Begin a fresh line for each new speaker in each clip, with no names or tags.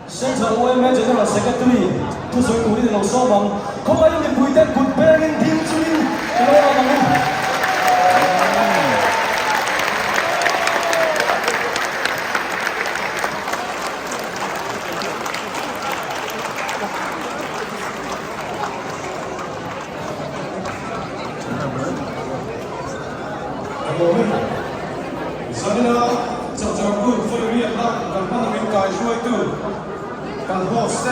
现场我们这个secretary，不随鼓励的老少忙，可爱的陪得陪伴人听出，这个我们。Sana jajaku fully lah kampan min kai shuai tu kan host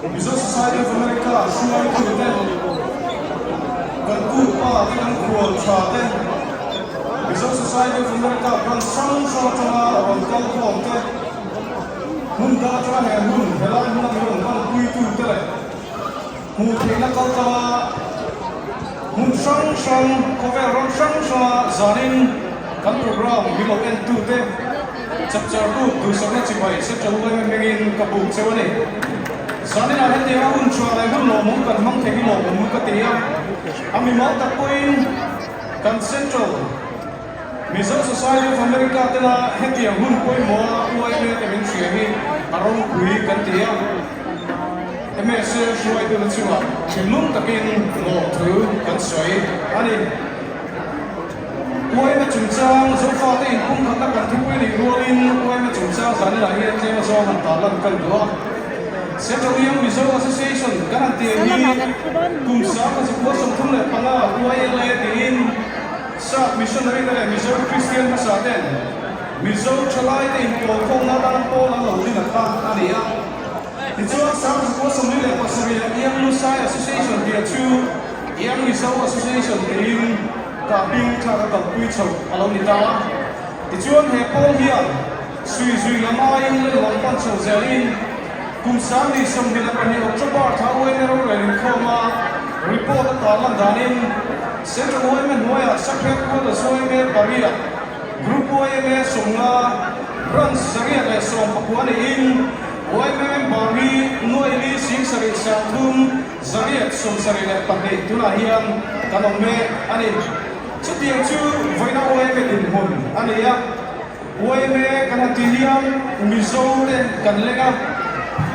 Mizo Society of America shuai tu den kan ku pa kan kual cha den Mizo Society of America kan sang so changa ron kal khom te mun da cha he mun hela mun mun kan kui tu te mu the na kal ta mun sang cover ron sang zanin kan program bilo en tu te chapchar ku tu sakna chibai se chalu ga mengin kabu chewani zani na hen dia un chwa lai hun lo mu kan mang thegi lo mu ka tia ami ma ta point kan central Mizo Society of America te la hen dia hun poi mo uai le te min chhe hi arong kui kan tia ms shoi tu chwa chilum takin lo thu kan soi ani uai ma chung chang zo fa te in kum khata kan thu ni rolin uai ma chung chang zan la hi te ma zo han ta lan kan do Central Young Mizo Association garanti hi kum sa ka si ko som thum le panga uai le din sa missionary le Mizo Christian ma sa ten Mizo chalai te in ko khong na dan po la lo din ta ani ya Mizo sa ka ko som le pa sa Young Lusai Association dia chu Young Mizo Association din ka ping tha ka pui chho alo ni ta ti chuan he pol hian sui lama in le long pan chho zelin kum sam ni som ni la pani october tha oi ne ro le khoma report ta lan danin central women noya sakhe ko da soi me paria group oi me songa bronze saria le som pakwani in oi me bari noi li sing sari sa thum zaria som sari le pani tula hian kanom me ani Chutiang chu voina OM din hun ania OM kan tiliam Mizo le kan lega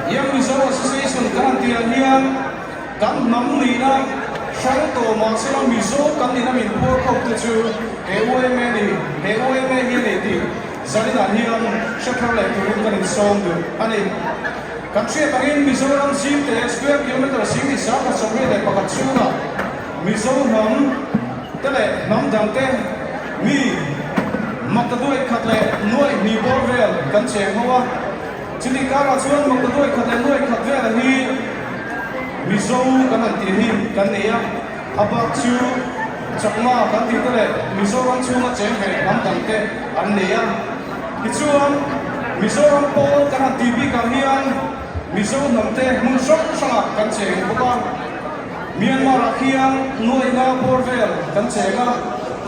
yang Mizo Association kan tiliam kan nam ni na shang to ma sela Mizo kan ni na min po ko tu chu he OM ni he OM hi le ti zani na hiam shakha le tu kan in song du ani kan che tangin Mizo ram sim te square kilometer sim ni sa ka somre le pakat chu na Mizo nam tele nam dang te mi makadoi khatle noi ni borvel kan che hoa chini kara chuan makadoi khatle noi khatve hi Mizo kan ti hi kan nia abak chu chakma kan ti tele Mizo ran chu ma che he nam dang te an nia ti chuan Mizo ran po kan ti bi kan hian Mizo nam te mun sok sanga kan che hoa Myanmar akhiang noi na borvel kan chega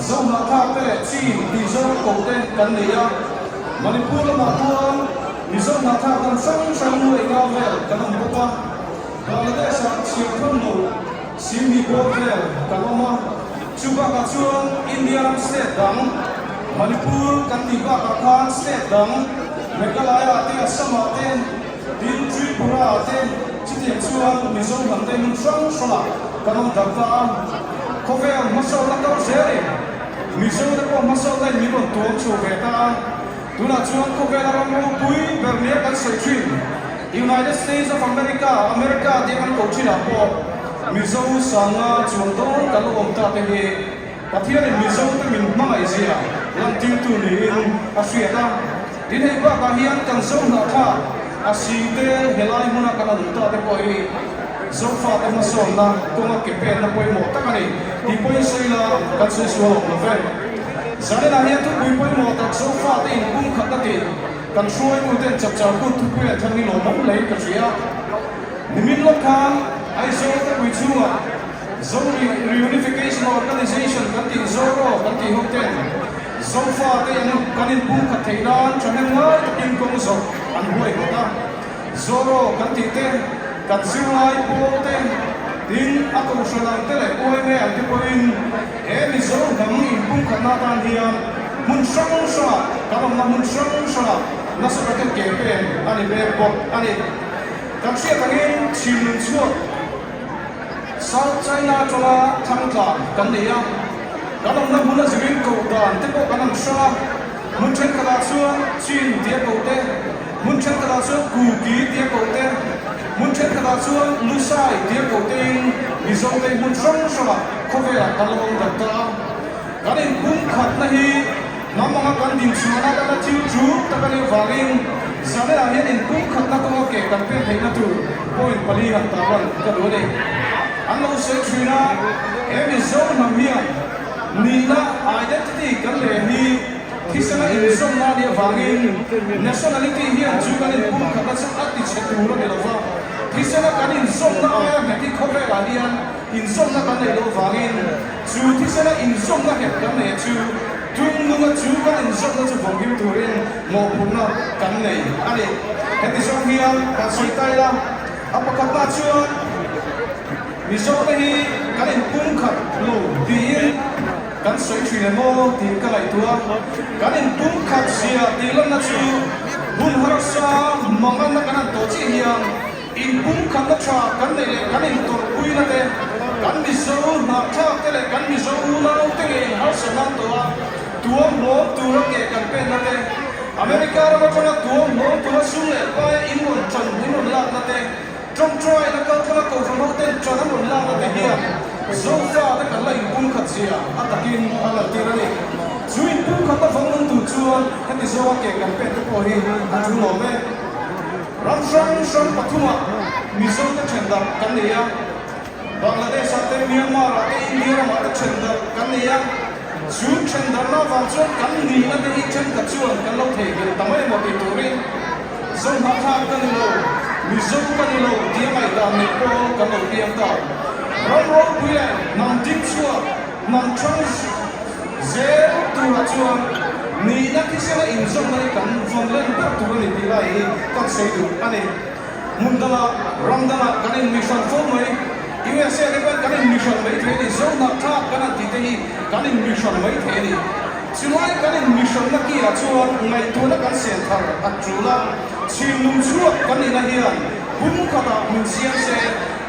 zo na tha te chi di zo ko te kan nia Manipur ma tuan mi zo na tha kan sang noi na vel kan mo pa Bangladesh a chiang thon no simi borvel kan ma chuba ka chuan India state dang Manipur kan ti ba ka khan state dang Meghalaya te Assam te din Tripura te Chiti chuan Mizo nam te mun sang kanong dagta kofe masal na ka seri Mizo na ko masal na mi ron to chu beta tuna chuan kofe na ram mo pui bernia kan sai United States of America de kan ko china po Mizo sanga chuan don kan om ta te he pathia ni Mizo te min mai zia lan tin tu ni in asiata din he ba ka hian kan zo na tha asite helai muna kan ta te ko hi so far the masona kuma kepen na poi mo takani di poi soila kan se so no fe zane na hian tu poi mo tak so far te in kum khata te kan shoi mu ten chap chap ku tu pe thani lo mong lei ka chia nimin lo khan ai so te pui chua Zone Reunification Organization kan ti zoro kan ti hoten so far te an kan in kum kha theidan chanen ngai takin kong zo an huai ta zoro kan ti te kan siulai pote din ako salang tele oi me ati poin mi zo dang in kum khana tan hiam mun sang sa ka mun sang sa na sa ka kepe ani be bok ani kapsia kangin chilun chuak South China chola thangtla kan neya kanam na muna zibin ko dan te ko kanam sha mun chen kala chuan chin dia ko te mun chen kala chuan ku ki dia ko te mun chen kala chuan lusai dia ko te ni zong te mun song sha ko ve la kalong da ta kanin bung khat na hi namanga kan din chuna da chiu chu ta kan wangin sane la hian in bung khat na ko ke kan pe theina tu point pali han ta wan ka do de an lo se chuna every zone nam hian ni na identity kan le hi kisana in zone na dia wangin nationality hian chu kan in bung khat na sa ati che tu ro de la kisana kan in zone na ya meti khobe la hian in zone na kan le lo wangin chu kisana in zone na he kan le chu tung nunga chu kan in zone na chu bongim turin mo punna kan nei ani heti zone hian ka sitai la apakat na chuan Misok hi kan in pung khat lo diin kan soi thine mo tin ka lai tua kan in pung khat sia tilan na chu hun har sa mangan na kan to chi hiam in pung khat na tha kan nei le kan in tor pui na te kan mi so na tha te le kan mi so na te le har sa na to tua mo tu ro ke kan pe na te America ro ko na tua mo tu na su le pa in mon chan in mon la na te trong trôi nó câu thơ cầu phong hậu tên cho nó một la nó thể hiện dấu ra tất cả lệnh cung khật gì à ta kim là tiền này chuyên cung khật ta phong môn tụ chuan cái gì dấu kể cả bên cái cổ hình ta chú lỗ mẹ ram sang sang bắt thua mi dấu cái chuyện đó cái này à Bangladesh sang Myanmar cái India mà cái chuyện đó cái này à chuyên chuyện đó nó vào chuan cái gì nó cái chuyện cái chuan cái lâu thể hiện tao mới một cái tuổi dấu mặt thang cái này Misok kanilo dia mai da ne ko kamo tiam da ro puya nam dik chua nam trans ze tu la chua ni na kisela in zong mai kan zong len ta tu ni ti lai ta sei du ani mundala ramdala kanin mission fo mai USA le kanin mission mai the ni zong na tha kana ti te hi kanin mission mai the ni Chulai kanin mission na ki a chuan ngai tu na kan sen thar a chula chilum chuak kan ni na hian bum khata min siam se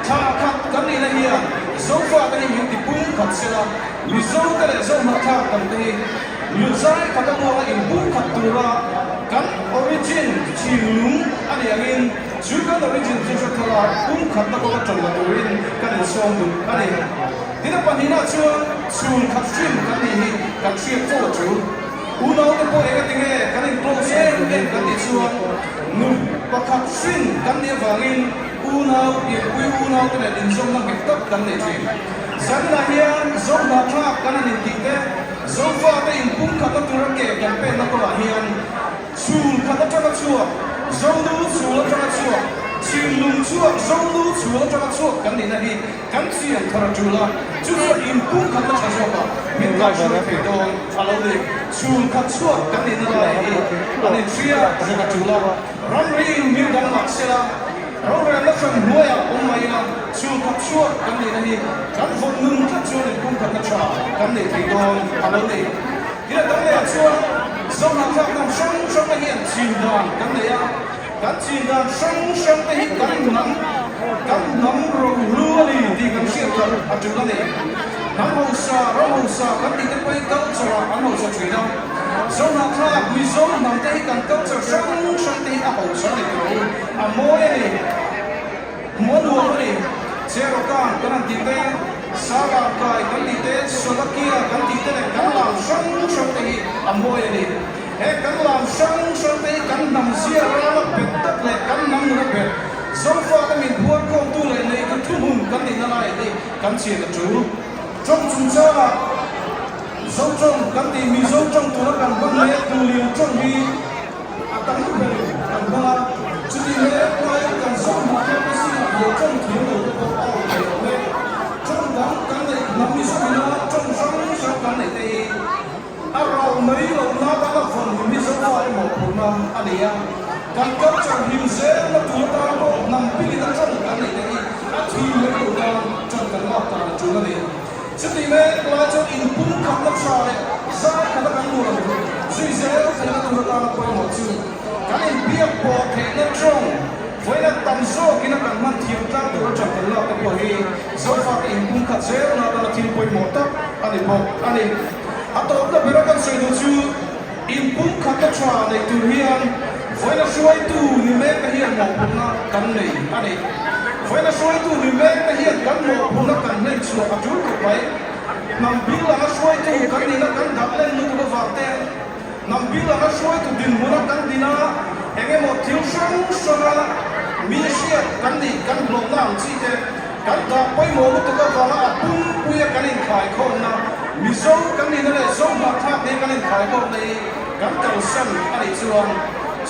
tha khat kan ni na hian zofa kan ni ti bum khat se la mi zo ta le zo ma tha kan ni lu zai khata mo la in bum khat tu ra kan origin chilum ani angin chu kan origin je so thara bum khat na ko chon la tuin kan ni som du ani dina panina chuan chun khat sim kan ni kan siam fo chu unaw te po ega tinge kanin close en kan ni chuan nu pakhat sin kan ni wangin unaw ye pui unaw te le din zong na ke tak kan ni chi san la hian zong na tha kan ni ti te zong fa te in pum khat ta tur ke kan pe na ko la hian chun khat ta ta chuan zong du chu la ta chuan chin lung chuan zong du chu la ta chuan kan ni na hi kan chian thara chu la chu in pum khat ta cha chuan min ka chu pe dong alo de chun khat chuan kan ni na lai hi ani chia ka chu la ram ri mi dang mak se la ro ra la fan moya mai la chun khat chuan kan ni na hi kan von nun khat chuan in pum khat ta cha kan ni pe dong alo de ila dang le chuan zong na thak nam shong shong na hian chin dang kan ni ya kan chin dang shong shong na hi kan nam ro lu li di kan sia ta a chu la ni nam ho sa kan ti te pai kal chwa an ho sa chui na zong na thak mi zong nam te kan kal chwa shong shong te a ho sa ni ro a mo ni mo lu ni che ro kan ti te sa ga kai kan ti te so la kia kan ti te kan la shong shong te a mo ni he kan lam shong shong te kan nam sia ra la pet tak le kan nam na pet zong fa ta min buat ko tu le nei kan thu mun kan ni na lai ni kan chi ka chu trong chung cha zong trong kan ti mi zong trong tu na kan bang le tu liu trong hi a kan lu le kan ba chu ti le ko kan zong ma ka si na yo trong thi lo ko ko le trong dang kan le nam mi so na trong zong shong kan nei te arau mai lo na ta la phon mi so fa mo ko na ania kan ka chang him se na tu ta ko nam pi ta chang kan nei te a thi le ko da chang kan ma ta chu na ni chu ti me la cho in pum kham na cha le za ka ta kan mo lo sui se se na tu ta ko mo chu kan với là tầm số cái nó cần mang thiệp ra từ trong cái lọ cái buổi số phát in cũng khát dễ nó là thiên quay một tấc anh ấy à tôi đã biết rằng sự đầu tư in cũng khát cái trò này từ hiện với là suy tu như mấy cái hiện một cũng nó cần này anh ấy với là suy tu như mấy cái hiện cần một cũng nó cần này chùa ở chỗ của vậy nằm biết là nó suy tu cái này nó cần đặt lên nó cũng vào tên nằm biết là nó suy tu tiền muốn nó cần đi nó anh em một thiếu sống so là mi siết cần đi cần lòng nào chỉ thế cần ta quay mồm một cái vào là bung bui cái này khai không nào mi sâu cần đi nó là sâu mà tháp này cái này khai không này cần cầu sân cái này chuông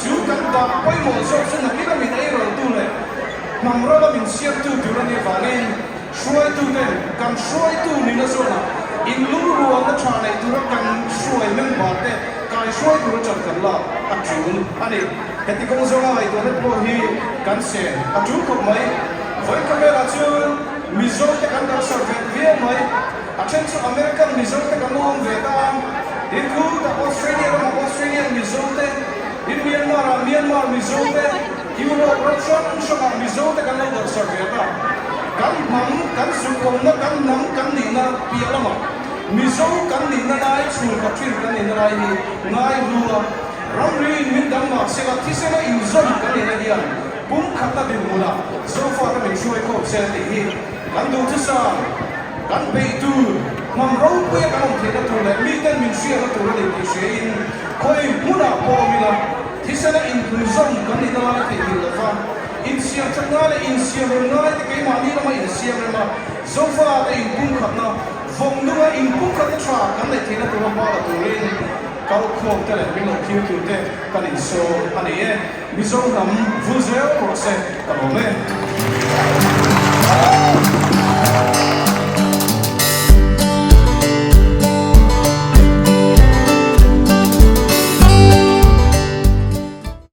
chú cần ta quay mồm sâu sân là cái mình ấy rồi tu này nằm rồi là mình siết tu từ nó như vậy nên xuôi tu này cần xuôi tu nên nó xuôi là in lũ ruộng nó trà này tu nó cần xuôi nên bảo thế cái xuôi tu nó chọn cần là ăn chúng anh ấy thì công dụng là vậy tôi rất vui khi cán xe ăn chúng cũng mấy với các bạn là chưa Mizo thì cán đang sở về phía mấy ở trên số American Mizo thì cán mua về ta đến khu tại Australia là Australia Mizo thế đến Myanmar Mizo thế Europe Russia số là Mizo thì cán đang sở về ta cán mắm cán sụp công nó cán nắm cán đi na bia lắm Mizo cán đi na này sụp các chuyện cán đi na này ngay luôn Ramri min damma sela tisela inzon kan ina dian pum khata din mula so far ta min shuai ko se ti hi kan du tsa kan be tu mam ro ku ya kan the tu le mi kan min shia tu le ti she in koi mula po mila tisela inzon kan ina la ti la fa in sia changa le in sia ro na ti ke ma ni ma in sia ma so far ta in pum khata vong nu in pum khata tra kan le ti na tu ma la tu le cao khom te le min khiu tu te kan in so ani e mi zo nam vu zeo ro se ta lo me